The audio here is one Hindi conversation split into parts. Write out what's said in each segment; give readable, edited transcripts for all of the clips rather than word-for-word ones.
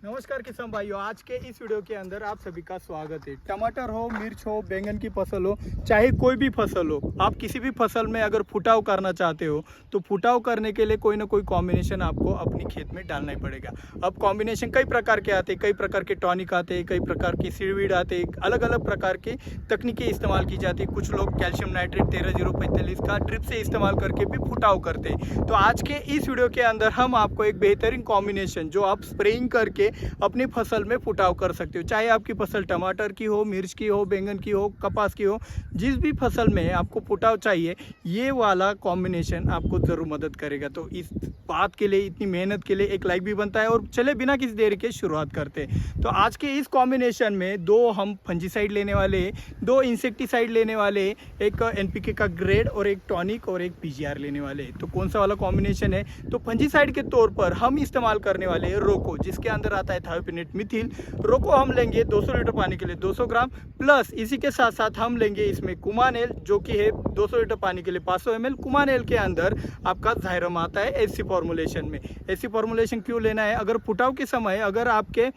नमस्कार किसान भाइयों, आज के इस वीडियो के अंदर आप सभी का स्वागत है। टमाटर हो, मिर्च हो, बैंगन की फसल हो, चाहे कोई भी फसल हो, आप किसी भी फसल में अगर फुटाव करना चाहते हो तो फुटाव करने के लिए कोई ना कोई कॉम्बिनेशन आपको अपनी खेत में डालना ही पड़ेगा। अब कॉम्बिनेशन कई प्रकार के आते हैं, कई प्रकार के टॉनिक आते हैं, कई प्रकार की सीडवीड आते हैं, अलग अलग प्रकार की तकनीकें इस्तेमाल की जाती है। कुछ लोग कैल्शियम नाइट्रेट 13045 का ड्रिप से इस्तेमाल करके भी फुटाव करते हैं। तो आज के इस वीडियो के अंदर हम आपको एक बेहतरीन कॉम्बिनेशन जो आप स्प्रेइंग करके अपनी फसल में फुटाव कर सकते हो, चाहे आपकी फसल टमाटर की हो, मिर्च की हो, बैंगन की हो, कपास की हो, जिस भी फसल में आपको फुटाव चाहिए, ये वाला कॉम्बिनेशन आपको ज़रूर मदद करेगा। तो इस बात के लिए, इतनी मेहनत के लिए एक लाइक भी बनता है। और चले बिना किसी देरी के शुरुआत करते हैं। तो आज के इस कॉम्बिनेशन में दो हम फंजीसाइड लेने वाले, दो इंसेक्टिसाइड लेने वाले, एक एनपीके का ग्रेड और एक टॉनिक और एक पीजीआर लेने वाले। तो कौन सा वाला कॉम्बिनेशन है? तो फंजीसाइड के तौर पर हम इस्तेमाल करने वाले हैं रोको, जिसके अंदर आता है थायोपिनेट मिथिल। रोको हम लेंगे 200 लीटर पानी के लिए 200 ग्राम, प्लस इसी के साथ साथ हम लेंगे इसमें कुमानेल, जो कि है 200 लीटर पानी के लिए 500 ml। कुमानेल के अंदर आपका जायरम आता है एससी फॉर्मुलेशन में। एससी फॉर्मुलेशन क्यों लेना है? अगर फुटाव के समय अगर आपके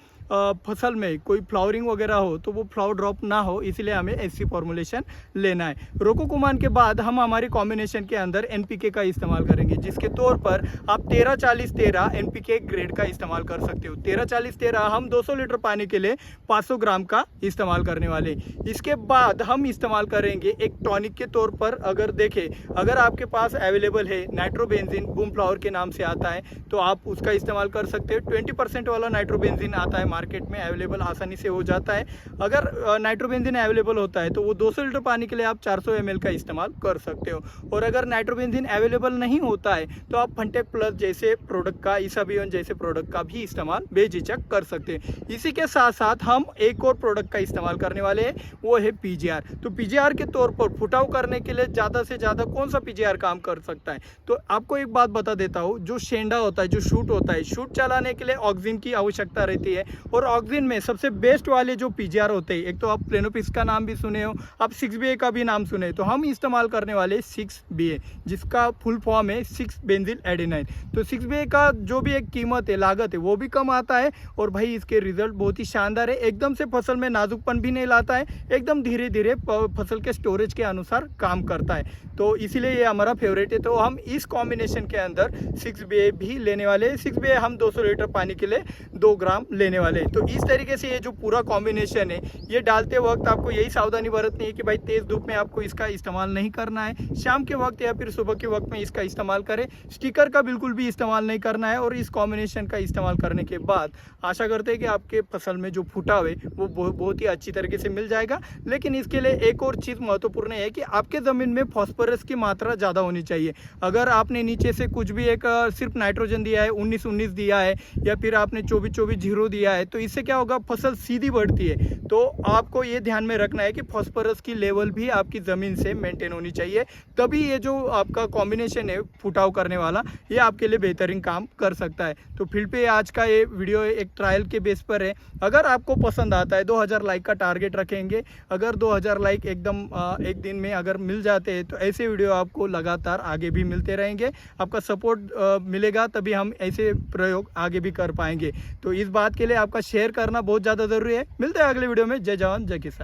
फसल में कोई फ्लावरिंग वगैरह हो तो वो फ्लावर ड्रॉप ना हो, इसलिए हमें एससी फॉर्मुलेशन लेना है। रोको कुमान के बाद हम हमारे कॉम्बिनेशन के अंदर एनपीके का इस्तेमाल करेंगे, जिसके तौर पर आप 13-40-13 एनपीके ग्रेड का इस्तेमाल कर सकते हो। 13-40-13 हम 200 लीटर पानी के लिए 500 ग्राम का इस्तेमाल करने वाले। इसके बाद हम इस्तेमाल करेंगे एक टॉनिक के तौर पर। अगर देखें, अगर आपके पास अवेलेबल है नाइट्रोबेंजीन, बूम फ्लावर के नाम से आता है, तो आप उसका इस्तेमाल कर सकते हो। 20% वाला नाइट्रोबेंजीन आता है मार्केट में, अवेलेबल आसानी से हो जाता है। अगर नाइट्रोबेंजीन अवेलेबल होता है तो वो 200 लीटर पानी के लिए आप 400 ml का इस्तेमाल कर सकते हो। और अगर नाइट्रोबेंजीन अवेलेबल नहीं होता है तो आप फंटेक प्लस जैसे प्रोडक्ट का, इसाबियन जैसे प्रोडक्ट का भी इस्तेमाल बेझिझक कर सकते हैं। इसी के साथ साथ हम एक और प्रोडक्ट का इस्तेमाल करने वाले हैं, वो है पीजीआर। तो पीजीआर के तौर पर फुटाव करने के लिए ज़्यादा से ज़्यादा कौन सा पीजीआर काम कर सकता है? तो आपको एक बात बता देता हूँ, जो शेंडा होता है, जो शूट होता है, शूट चलाने के लिए ऑक्सीजन की आवश्यकता रहती है। और ऑक्सीजन में सबसे बेस्ट वाले जो पीजीआर होते हैं, एक तो आप प्लेनोपिस का नाम भी सुने हो, आप 6BA का भी नाम सुने, तो हम इस्तेमाल करने वाले 6BA, जिसका फुल फॉर्म है 6 बेंजिल एडेनाइन। तो 6BA का जो भी एक कीमत है, लागत है, वो भी कम आता है। और भाई इसके रिजल्ट बहुत ही शानदार है, एकदम से फसल में नाजुकपन भी नहीं लाता है, एकदम धीरे धीरे फसल के स्टोरेज के अनुसार काम करता है। तो इसीलिए ये हमारा फेवरेट है। तो हम इस कॉम्बिनेशन के अंदर 6BA भी लेने वाले हैं। 6BA हम 200 लीटर पानी के लिए 2 ग्राम लेने वाले हैं। तो इस तरीके से ये जो पूरा कॉम्बिनेशन है, ये डालते वक्त आपको यही सावधानी बरतनी है कि भाई तेज़ धूप में आपको इसका इस्तेमाल नहीं करना है, शाम के वक्त या फिर सुबह के वक्त में इसका इस्तेमाल करें। स्टिकर का बिल्कुल भी इस्तेमाल नहीं करना है। और इस कॉम्बिनेशन का इस्तेमाल करने के बाद आशा करते हैं कि आपके फसल में जो फुटाव है वो बहुत ही अच्छी तरीके से मिल जाएगा। लेकिन इसके लिए एक और चीज़ महत्वपूर्ण है कि आपके ज़मीन में फॉस्फोरस की मात्रा ज़्यादा होनी चाहिए। अगर आपने नीचे से कुछ भी एक सिर्फ नाइट्रोजन दिया है, 19-19 दिया है, या फिर आपने 24-24-0 दिया है, तो इससे क्या होगा, फसल सीधी बढ़ती है। तो आपको ये ध्यान में रखना है कि फॉस्फोरस की लेवल भी आपकी ज़मीन से मेंटेन होनी चाहिए, तभी ये जो आपका कॉम्बिनेशन है फुटाव करने वाला, ये आपके लिए बेहतरीन काम कर सकता है। तो फील्ड पे आज का ये वीडियो एक ट्रायल के बेस पर है। अगर आपको पसंद आता है, 2000 लाइक का टारगेट रखेंगे। अगर 2000 लाइक एकदम एक दिन में अगर मिल जाते हैं तो ऐसे वीडियो आपको लगातार आगे भी मिलते रहेंगे। आपका सपोर्ट मिलेगा तभी हम ऐसे प्रयोग आगे भी कर पाएंगे। तो इस बात के लिए आपका शेयर करना बहुत ज़्यादा ज़रूरी है। मिलते हैं अगले वीडियो में। जय जवान जय किसान।